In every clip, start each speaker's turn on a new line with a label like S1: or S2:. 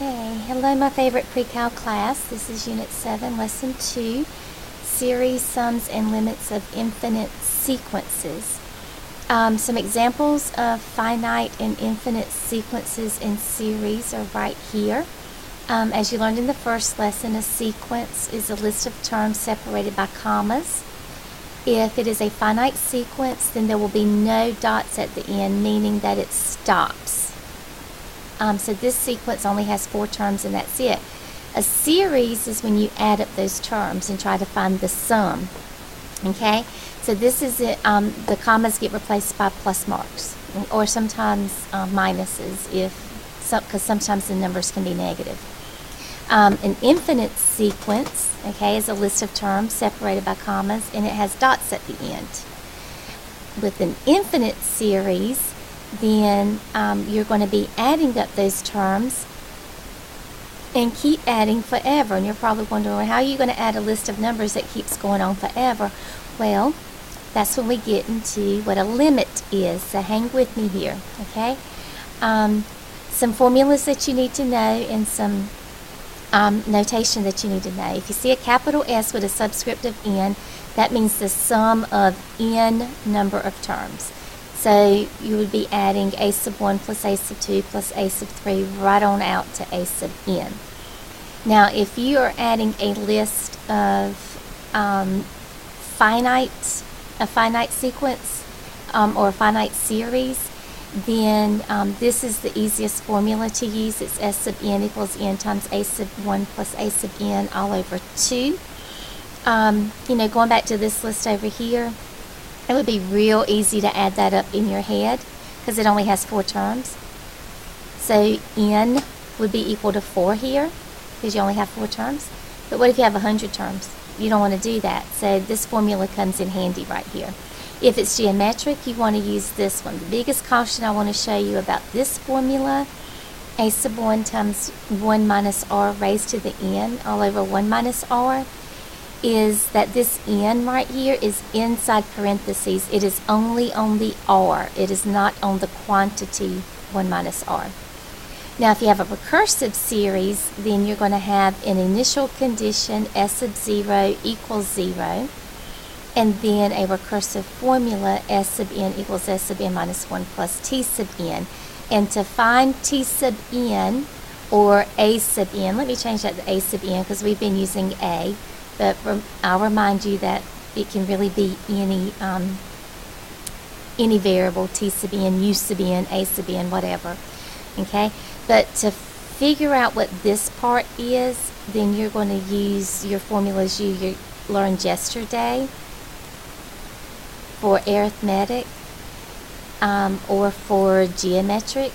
S1: Okay, hello my favorite pre-cal class. This is Unit 7, Lesson 2, Series, Sums, and Limits of Infinite Sequences. Some examples of finite and infinite sequences in series are right here. As you learned in the first lesson, a sequence is a list of terms separated by commas. If it is a finite sequence, then there will be no dots at the end, meaning that it stops. So this sequence only has 4 terms and that's it. A series is when you add up those terms and try to find the sum. Okay, so this is it. The commas get replaced by plus marks or sometimes minuses, because sometimes the numbers can be negative. An infinite sequence, okay, is a list of terms separated by commas and it has dots at the end. With an infinite series, then you're going to be adding up those terms and keep adding forever. And you're probably wondering, well, how are you going to add a list of numbers that keeps going on forever? Well, that's when we get into what a limit is. So hang with me here, okay? Some formulas that you need to know and some notation that you need to know. If you see a capital S with a subscript of n, that means the sum of n number of terms. So you would be adding a sub 1 plus a sub 2 plus a sub 3 right on out to a sub n. Now, if you are adding a list of a finite sequence or a finite series, then this is the easiest formula to use. It's s sub n equals n times a sub 1 plus a sub n all over 2. Going back to this list over here, it would be real easy to add that up in your head because it only has 4 terms. So n would be equal to 4 here because you only have 4 terms. But what if you have 100 terms? You don't want to do that. So this formula comes in handy right here. If it's geometric, you want to use this one. The biggest caution I want to show you about this formula, a sub 1 times 1 minus r raised to the n all over 1 minus r, is that this n right here is inside parentheses. It is only on the r. It is not on the quantity 1 minus r. Now, if you have a recursive series, then you're going to have an initial condition s sub 0 equals 0, and then a recursive formula s sub n equals s sub n minus 1 plus t sub n. And to find t sub n or a sub n, let me change that to a sub n because we've been using a. But I'll remind you that it can really be any variable, t sub n, u sub n, a sub n, whatever. Okay? But to figure out what this part is, then you're going to use your formulas you learned yesterday for arithmetic or for geometric.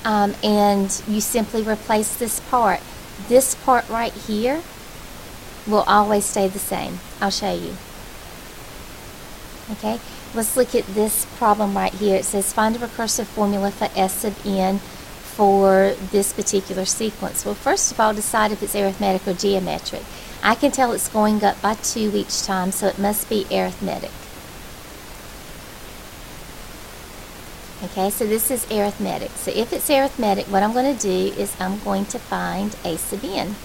S1: And you simply replace this part. This part right here will always stay the same. I'll show you. Okay, let's look at this problem right here. It says find a recursive formula for s sub n for this particular sequence. Well, first of all, decide if it's arithmetic or geometric. I can tell it's going up by 2 each time, so it must be arithmetic. Okay, so this is arithmetic. So if it's arithmetic, what I'm going to do is I'm going to find a sub n.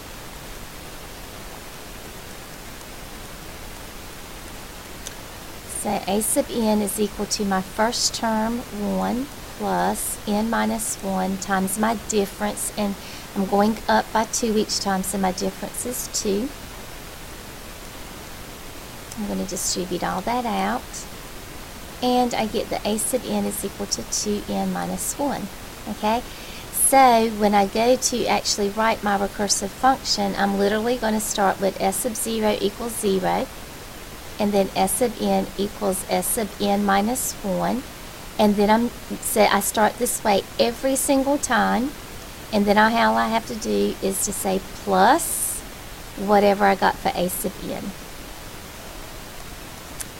S1: So a sub n is equal to my first term, 1, plus n minus 1 times my difference. And I'm going up by 2 each time, so my difference is 2. I'm going to distribute all that out. And I get that a sub n is equal to 2n minus 1. Okay, so when I go to actually write my recursive function, I'm literally going to start with s sub 0 equals 0, and then s sub n equals s sub n minus 1, and then I start this way every single time, and then all I have to do is to say plus whatever I got for a sub n.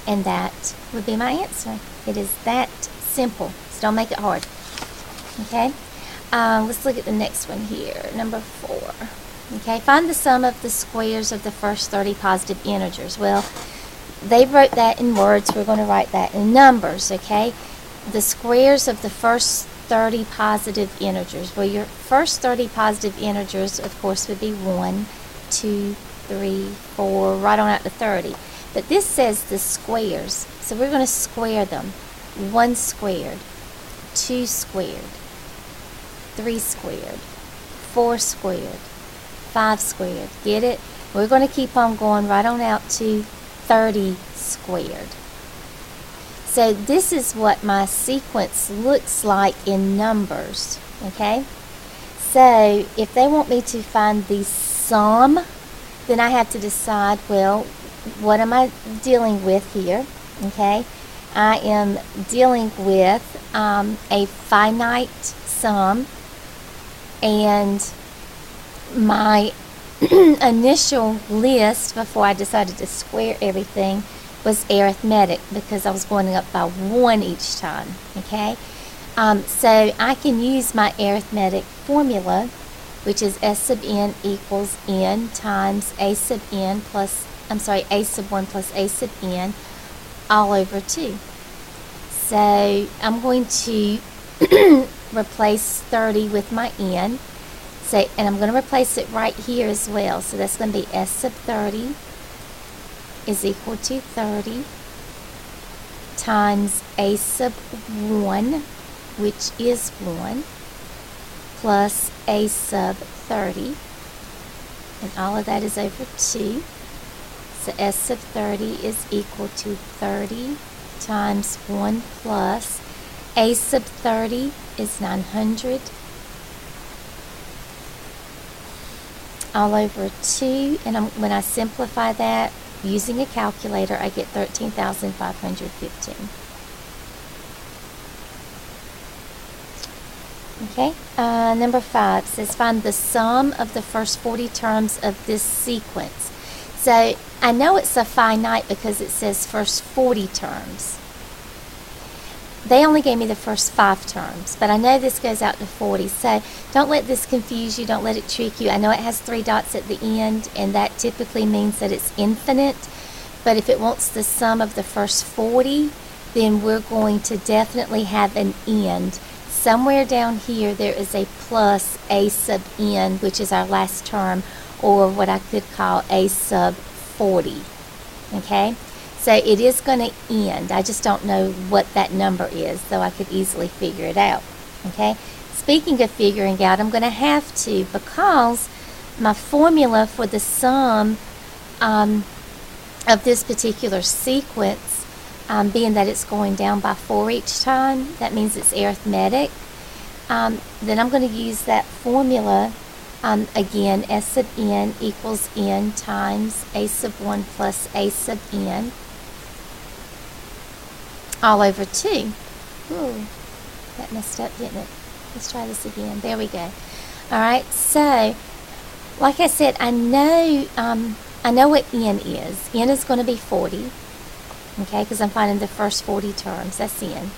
S1: And that would be my answer. It is that simple. So don't make it hard. Okay? Let's look at the next one here. Number 4. Okay, find the sum of the squares of the first 30 positive integers. Well, they wrote that in words. We're going to write that in numbers. Okay? The squares of the first 30 positive integers. Well, your first 30 positive integers, of course, would be 1, 2, 3, 4, right on out to 30. But this says the squares, so we're going to square them. 1 squared, 2 squared, 3 squared, 4 squared, 5 squared. Get it? We're going to keep on going right on out to 30 squared. So this is what my sequence looks like in numbers, okay? So if they want me to find the sum, then I have to decide, well, what am I dealing with here, okay? I am dealing with a finite sum, and my initial list before I decided to square everything was arithmetic because I was going up by 1 each time, okay? So I can use my arithmetic formula, which is S sub n equals n times A sub 1 plus A sub n all over 2. So I'm going to replace 30 with my n. So, and I'm going to replace it right here as well. So that's going to be S sub 30 is equal to 30 times A sub 1, which is 1, plus A sub 30. And all of that is over 2. So S sub 30 is equal to 30 times 1 plus A sub 30 is 900 all over 2, and when I simplify that using a calculator, I get 13,515. Okay, number 5 says find the sum of the first 40 terms of this sequence. So I know it's a finite because it says first 40 terms. They only gave me the first 5 terms, but I know this goes out to 40. So don't let this confuse you. Don't let it trick you. I know it has 3 dots at the end, and that typically means that it's infinite. But if it wants the sum of the first 40, then we're going to definitely have an end. Somewhere down here there is a plus A sub n, which is our last term, or what I could call A sub 40. Okay? So it is going to end. I just don't know what that number is, though I could easily figure it out. Okay? Speaking of figuring out, I'm going to have to, because my formula for the sum of this particular sequence, being that it's going down by 4 each time, that means it's arithmetic. Then I'm going to use that formula again, S sub n equals n times A sub 1 plus A sub n all over 2. Ooh, that messed up, didn't it? Let's try this again. There we go. Alright, so like I said, I know what n is. N is going to be 40, okay, because I'm finding the first 40 terms. That's n.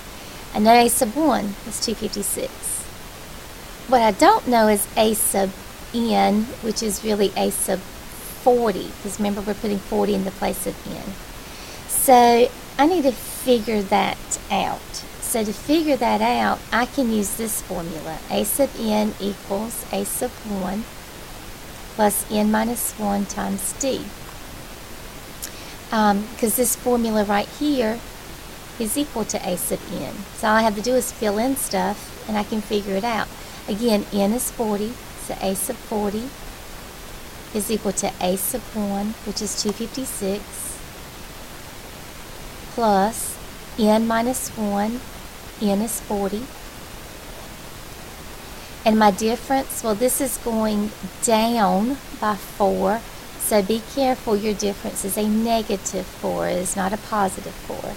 S1: I know A sub 1 is 256. What I don't know is A sub n, which is really A sub 40, because remember we're putting 40 in the place of n. So I need to figure that out. So to figure that out, I can use this formula. A sub n equals A sub 1 plus n minus 1 times d. Because this formula right here is equal to A sub n. So all I have to do is fill in stuff, and I can figure it out. Again, n is 40, so A sub 40 is equal to A sub 1, which is 256, plus n minus 1, n is 40. And my difference, well, this is going down by 4, so be careful. Your difference is a negative 4. It is not a positive 4. It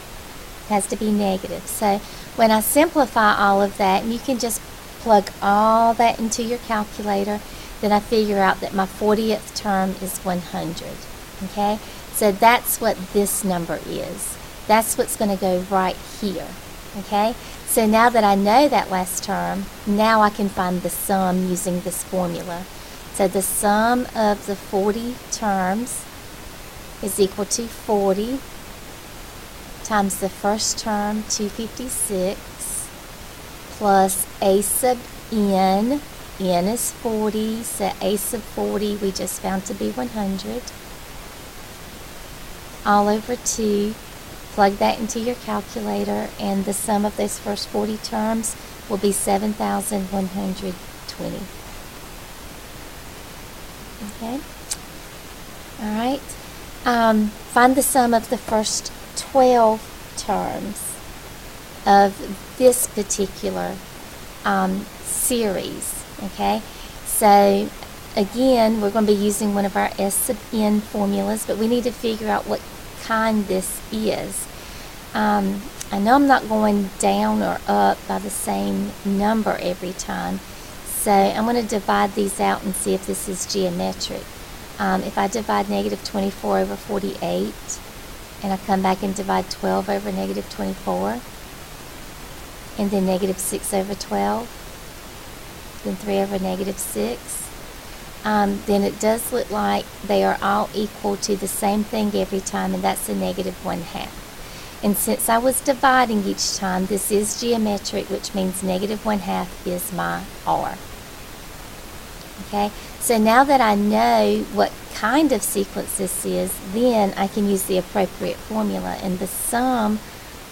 S1: has to be negative. So when I simplify all of that, and you can just plug all that into your calculator, then I figure out that my 40th term is 100. Okay? So that's what this number is. That's what's going to go right here. Okay? So now that I know that last term, now I can find the sum using this formula. So the sum of the 40 terms is equal to 40 times the first term, 256, plus a sub n. N is 40, so a sub 40 we just found to be 100. All over 2. Plug that into your calculator, and the sum of those first 40 terms will be 7,120. Okay? All right. Find the sum of the first 12 terms of this particular series. Okay? So, again, we're going to be using one of our S sub n formulas, but we need to figure out what kind this is. I know I'm not going down or up by the same number every time, so I'm going to divide these out and see if this is geometric. If I divide negative 24 over 48, and I come back and divide 12 over negative 24, and then negative 6 over 12, then 3 over negative 6, then it does look like they are all equal to the same thing every time, and that's a negative 1/2. And since I was dividing each time, this is geometric, which means negative 1/2 is my R. Okay, so now that I know what kind of sequence this is, then I can use the appropriate formula, and the sum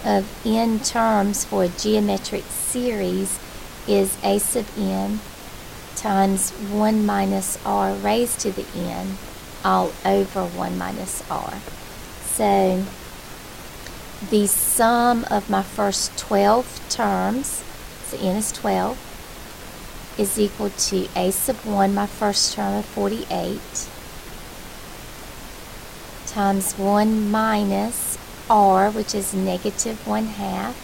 S1: of n terms for a geometric series is a sub n times 1 minus r raised to the n all over 1 minus r. So the sum of my first 12 terms, so n is 12, is equal to a sub 1, my first term of 48, times 1 minus r, which is negative 1/2,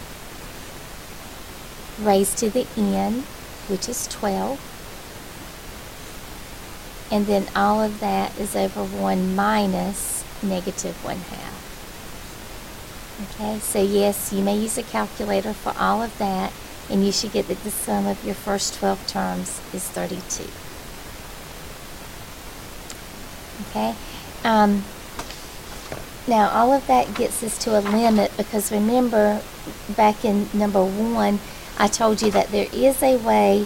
S1: raised to the n, which is 12. And then all of that is over 1 minus negative 1/2. Okay, so yes, you may use a calculator for all of that, and you should get that the sum of your first 12 terms is 32. Okay, now all of that gets us to a limit, because remember back in number 1, I told you that there is a way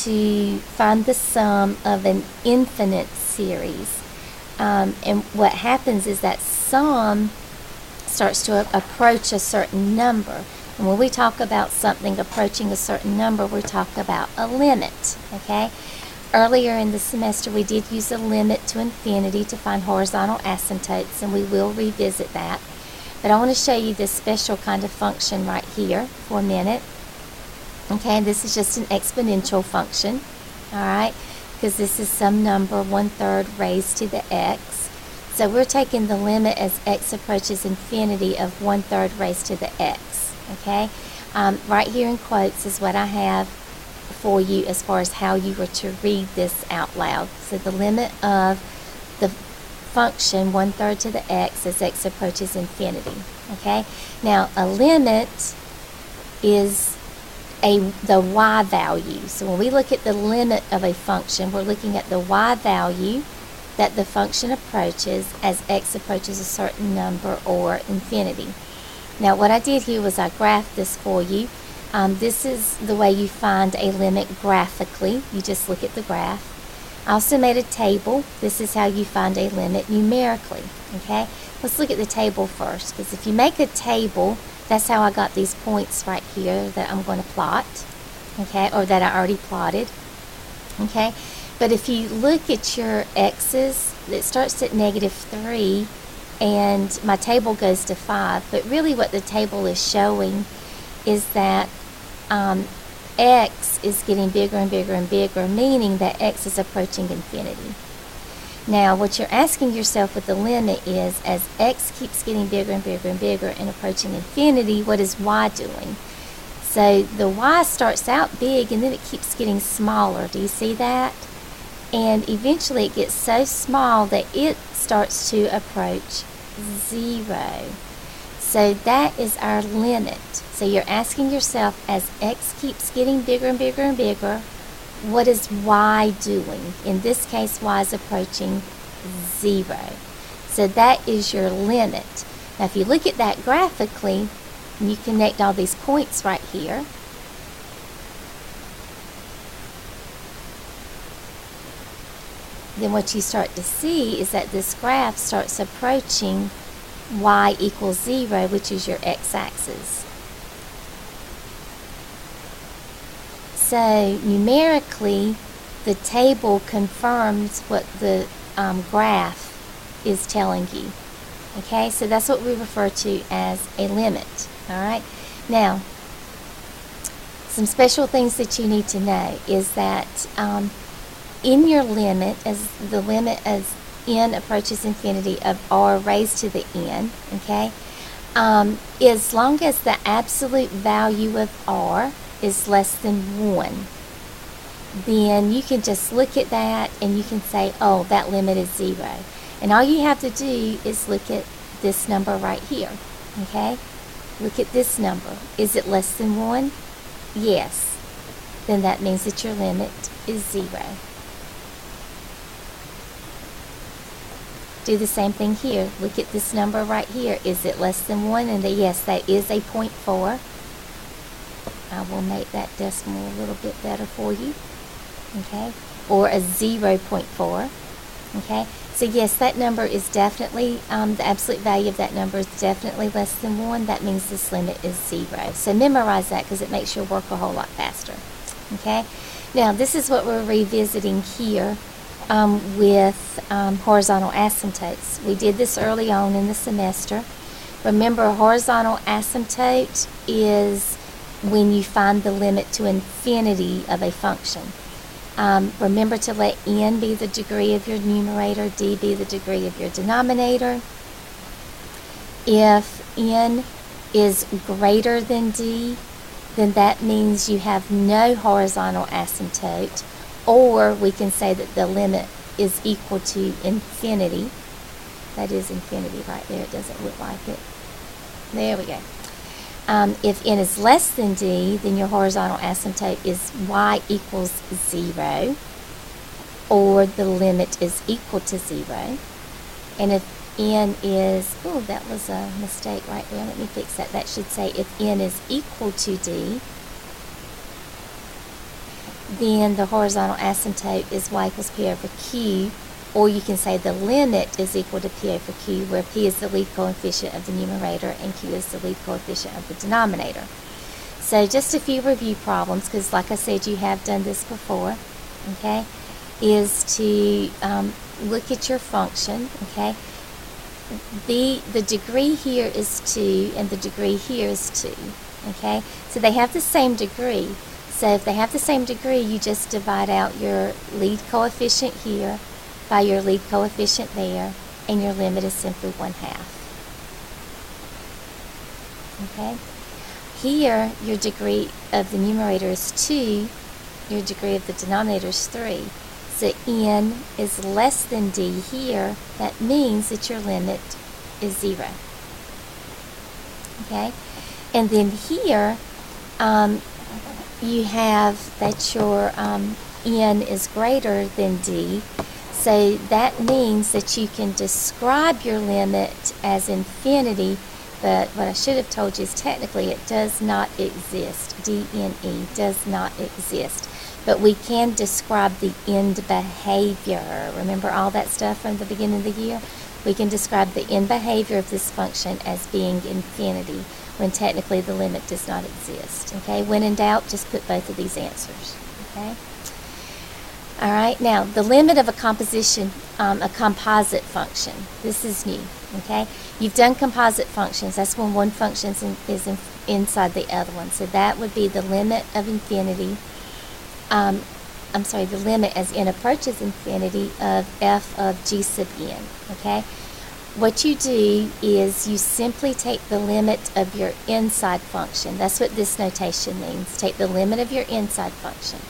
S1: to find the sum of an infinite series. And what happens is that sum starts to approach a certain number. And when we talk about something approaching a certain number, we talk about a limit. Okay? Earlier in the semester, we did use a limit to infinity to find horizontal asymptotes, and we will revisit that. But I want to show you this special kind of function right here for a minute. Okay, this is just an exponential function, all right, because this is some number 1/3 raised to the x. So we're taking the limit as x approaches infinity of 1/3 raised to the x, okay? Right here in quotes is what I have for you as far as how you were to read this out loud. So the limit of the function 1/3 to the x as x approaches infinity, okay? Now, a limit is the y value. So when we look at the limit of a function, we're looking at the y value that the function approaches as x approaches a certain number or infinity. Now what I did here was I graphed this for you. This is the way you find a limit graphically. You just look at the graph. I also made a table. This is how you find a limit numerically. Okay, let's look at the table first, because if you make a table, that's how I got these points right here that I'm going to plot, okay, or that I already plotted, okay. But if you look at your x's, it starts at negative 3, and my table goes to 5. But really what the table is showing is that x is getting bigger and bigger and bigger, meaning that x is approaching infinity. Now, what you're asking yourself with the limit is, as x keeps getting bigger and bigger and bigger and approaching infinity, what is y doing? So the y starts out big, and then it keeps getting smaller. Do you see that? And eventually it gets so small that it starts to approach 0. So that is our limit. So you're asking yourself, as x keeps getting bigger and bigger and bigger, what is y doing? In this case, y is approaching 0. So that is your limit. Now, if you look at that graphically, and you connect all these points right here, then what you start to see is that this graph starts approaching y equals 0, which is your x-axis. So numerically, the table confirms what the graph is telling you. Okay, so that's what we refer to as a limit. All right. Now, some special things that you need to know is that in your limit, as the limit as n approaches infinity of r raised to the n, okay, as long as the absolute value of r is less than 1, then you can just look at that and you can say, oh, that limit is 0. And all you have to do is look at this number right here, okay? Look at this number. Is it less than 1? Yes. Then that means that your limit is 0. Do the same thing here. Look at this number right here. Is it less than 1? And yes, that is a 0.4. I will make that decimal a little bit better for you. Okay, or a 0.4. Okay, so yes, that number is definitely, the absolute value of that number is definitely less than 1. That means this limit is 0. So memorize that because it makes your work a whole lot faster. Okay, now this is what we're revisiting here with horizontal asymptotes. We did this early on in the semester. Remember, a horizontal asymptote is when you find the limit to infinity of a function. Remember to let n be the degree of your numerator, d be the degree of your denominator. If n is greater than d, then that means you have no horizontal asymptote, or we can say that the limit is equal to infinity. That is infinity right there. It doesn't look like it. There we go. If n is less than d, then your horizontal asymptote is y equals 0, or the limit is equal to 0. And if n is, oh, that was a mistake right there. Let me fix that. That should say if n is equal to d, then the horizontal asymptote is y equals p over q, or you can say the limit is equal to p over q, where p is the lead coefficient of the numerator and q is the lead coefficient of the denominator. So just a few review problems, because like I said, you have done this before, okay, is to look at your function, okay. The degree here is 2 and the degree here is 2, okay. So they have the same degree. So if they have the same degree, you just divide out your lead coefficient here by your lead coefficient there, and your limit is simply 1/2. Okay? Here, your degree of the numerator is 2, your degree of the denominator is 3. So n is less than d here. That means that your limit is 0. Okay? And then here, you have that your n is greater than d. So that means that you can describe your limit as infinity, but what I should have told you is technically it does not exist. DNE does not exist. But we can describe the end behavior. Remember all that stuff from the beginning of the year? We can describe the end behavior of this function as being infinity, when technically the limit does not exist. Okay, when in doubt, just put both of these answers. Okay. All right, now the limit of a composite function. This is new, okay? You've done composite functions. That's when one function is inside the other one. So that would be the limit of infinity. The limit as n approaches infinity of f of g sub n, okay? What you do is you simply take the limit of your inside function. That's what this notation means. Take the limit of your inside function.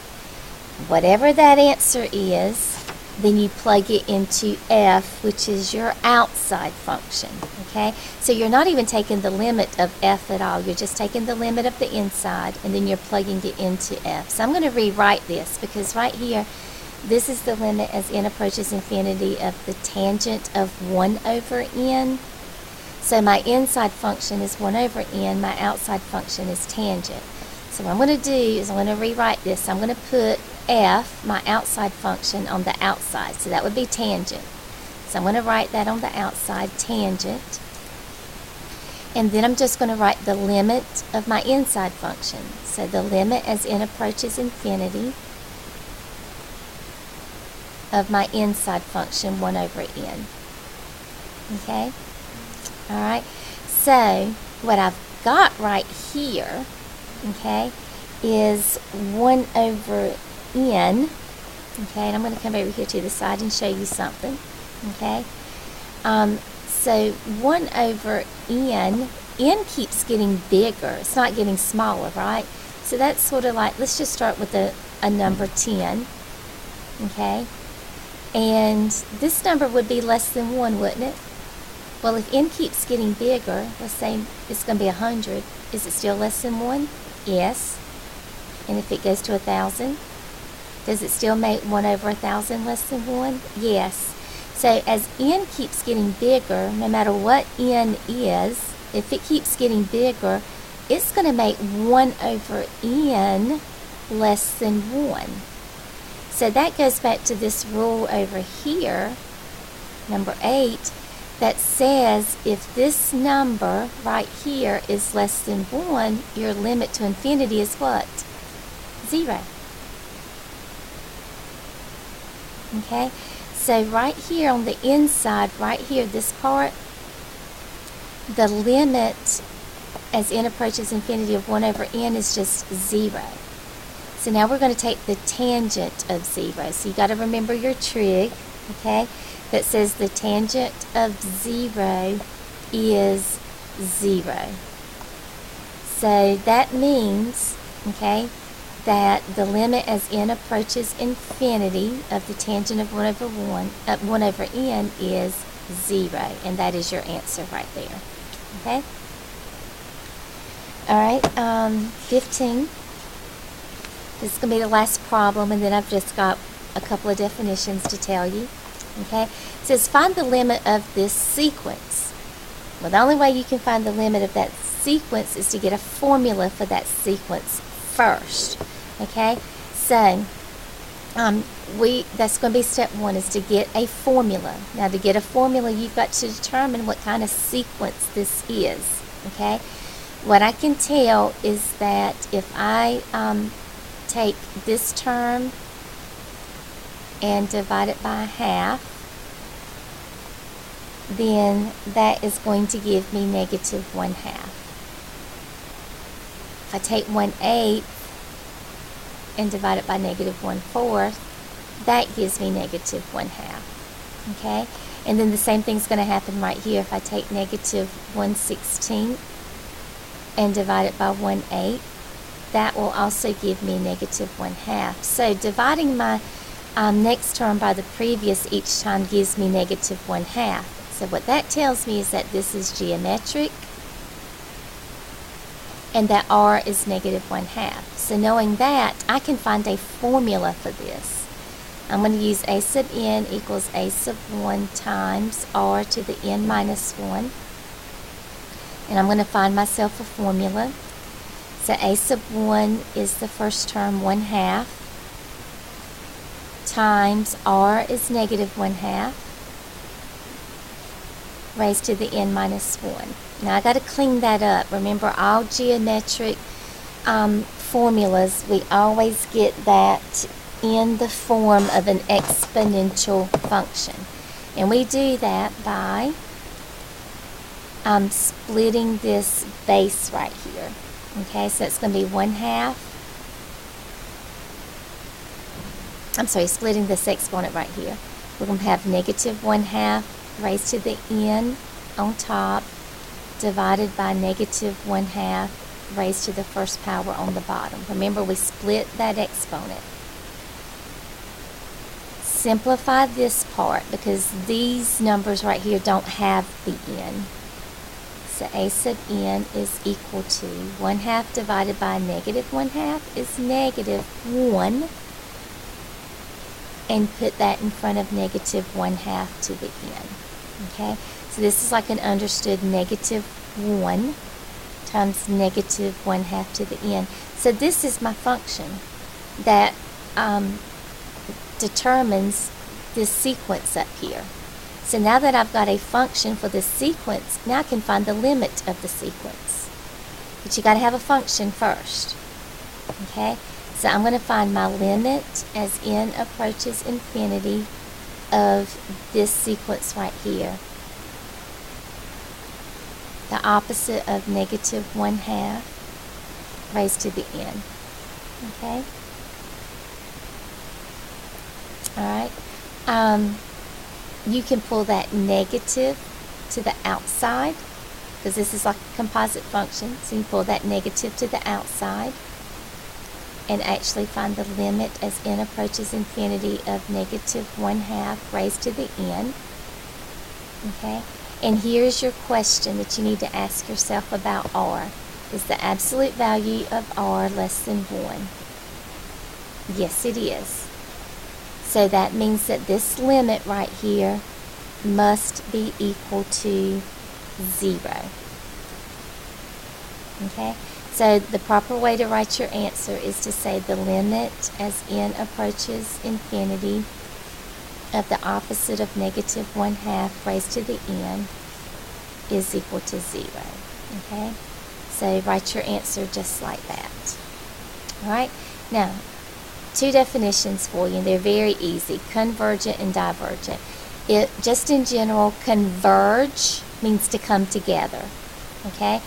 S1: Whatever that answer is, then you plug it into f, which is your outside function, okay? So you're not even taking the limit of f at all. You're just taking the limit of the inside, and then you're plugging it into f. So I'm going to rewrite this, because right here, this is the limit as n approaches infinity of the tangent of 1 over n. So my inside function is 1 over n. My outside function is tangent. So what I'm going to do is I'm going to rewrite this. I'm going to put f, my outside function, on the outside. So that would be tangent. So I'm going to write that on the outside, tangent. And then I'm just going to write the limit of my inside function. So the limit as n approaches infinity of my inside function, 1 over n. Okay? Alright? So what I've got right here, okay, is 1 over n. Okay, and I'm going to come over here to the side and show you something. Okay? So 1 over n keeps getting bigger. It's not getting smaller, right? So that's sort of like, let's just start with a number 10. Okay? And this number would be less than 1, wouldn't it? Well, if n keeps getting bigger, let's say it's going to be 100, is it still less than 1? Yes. And if it goes to 1,000, does it still make 1 over 1,000 less than 1? Yes. So as n keeps getting bigger, no matter what n is, if it keeps getting bigger, it's going to make 1 over n less than 1. So that goes back to this rule over here, number 8, that says if this number right here is less than 1, your limit to infinity is what? 0. Okay? So right here on the inside, right here, this part, the limit as n approaches infinity of 1 over n is just 0. So now we're going to take the tangent of 0. So you got to remember your trig, okay, that says the tangent of 0 is 0. So that means, okay, that the limit as n approaches infinity of the tangent of 1 over n is 0, and that is your answer right there. Okay? Alright, 15. This is going to be the last problem, and then I've just got a couple of definitions to tell you. Okay? It says find the limit of this sequence. Well, the only way you can find the limit of that sequence is to get a formula for that sequence first. Okay? So, that's going to be step 1, is to get a formula. Now, to get a formula, you've got to determine what kind of sequence this is. Okay? What I can tell is that if I take this term and divide it by half, then that is going to give me negative 1/2. If I take 1/8 and divide it by negative 1/4, that gives me negative 1/2. Okay? And then the same thing's going to happen right here. If I take negative 1/16 and divide it by 1/8, that will also give me negative 1/2. So dividing my next term by the previous each time gives me negative 1/2. So what that tells me is that this is geometric and that r is negative 1/2. So knowing that, I can find a formula for this. I'm going to use a sub n equals a sub 1 times r to the n minus 1. And I'm going to find myself a formula. So a sub 1 is the first term, 1/2, times r is negative 1/2, raised to the n minus 1. Now I got to clean that up. Remember, all geometric formulas, we always get that in the form of an exponential function. And we do that by splitting this base right here. Okay, so it's going to be 1/2. Splitting this exponent right here. We're going to have negative 1/2 raised to the n on top, divided by negative 1/2 raised to the first power on the bottom. Remember, we split that exponent. Simplify this part because these numbers right here don't have the n. So a sub n is equal to 1/2 divided by negative 1/2 is negative 1. And put that in front of negative 1/2 to the n. Okay? So this is like an understood negative 1 times negative 1/2 to the n. So this is my function that determines this sequence up here. So now that I've got a function for this sequence, now I can find the limit of the sequence. But you got to have a function first. Okay? So I'm going to find my limit as n approaches infinity of this sequence right here. The opposite of negative 1/2 raised to the n. Okay? Alright. You can pull that negative to the outside, because this is like a composite function. So you pull that negative to the outside and actually find the limit as n approaches infinity of negative 1/2 raised to the n. Okay? And here's your question that you need to ask yourself about r. Is the absolute value of r less than 1? Yes, it is. So that means that this limit right here must be equal to 0. Okay? So the proper way to write your answer is to say the limit as n approaches infinity of the opposite of negative 1/2 raised to the n is equal to 0. Okay? So write your answer just like that. Alright? Now, 2 definitions for you, and they're very easy: convergent and divergent. Just in general, converge means to come together. Okay?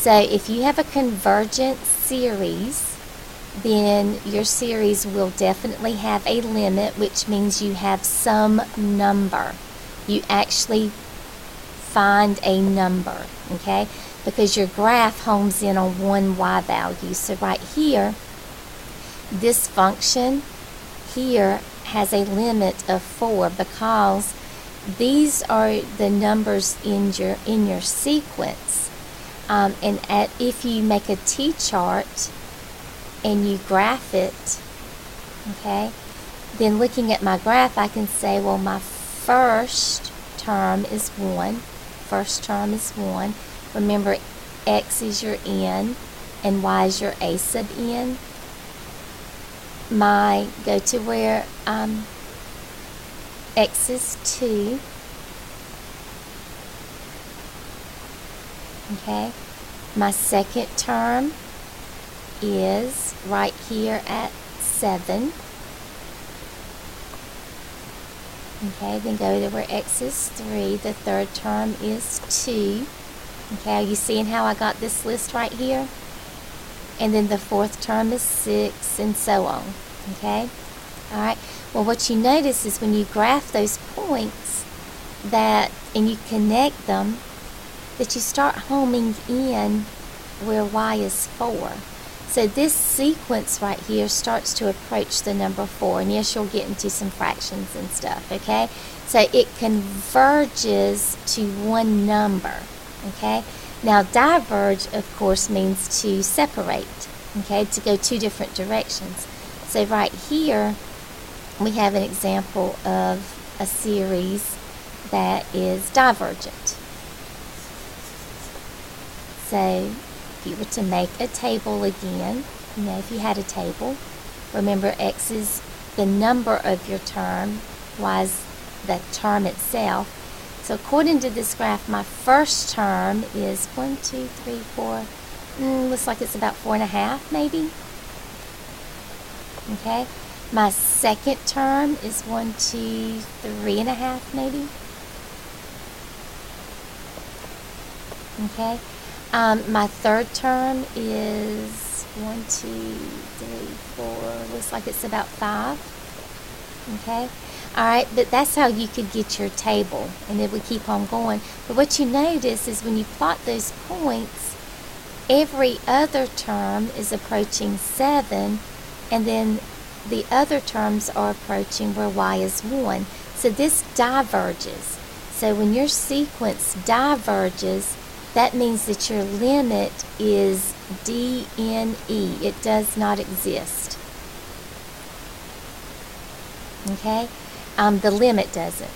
S1: So if you have a convergent series, then your series will definitely have a limit, which means you have some number. You actually find a number, okay? Because your graph homes in on one y value. So right here, this function here has a limit of 4 because these are the numbers in your sequence. If you make a t-chart and you graph it, okay, then looking at my graph, I can say, well, my first term is 1. First term is 1. Remember, x is your n and y is your a sub n. Go to where x is 2. Okay. My second term is right here at 7. Okay, then go to where x is 3. The third term is 2. Okay, are you seeing how I got this list right here? And then the fourth term is 6, and so on. Okay? Alright, well, what you notice is when you graph those points and you connect them, that you start homing in where y is 4. So this sequence right here starts to approach the number 4. And yes, you'll get into some fractions and stuff, okay? So it converges to one number, okay? Now, diverge, of course, means to separate, okay? To go 2 different directions. So right here, we have an example of a series that is divergent. So if you were to make a table again, if you had a table, remember x is the number of your term, y is the term itself. So according to this graph, my first term is 1, 2, 3, 4. Looks like it's about 4.5 maybe. Okay. My second term is 1, 2, 3.5 maybe. Okay. My third term is 1, 2, 3, 4. Looks like it's about 5. Okay. Alright, but that's how you could get your table, and it would keep on going. But what you notice is when you plot those points, every other term is approaching 7, and then the other terms are approaching where y is 1. So this diverges. So when your sequence diverges, that means that your limit is DNE. It does not exist. Okay? The limit doesn't.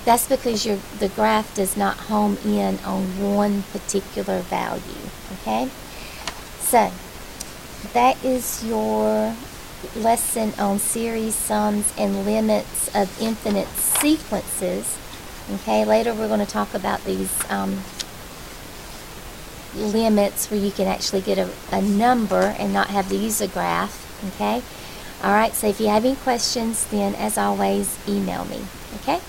S1: That's because the graph does not home in on one particular value. Okay? So, that is your lesson on series, sums, and limits of infinite sequences. Okay, later we're going to talk about these limits where you can actually get a number and not have to use a graph. Okay, all right, so if you have any questions, then as always, email me. Okay.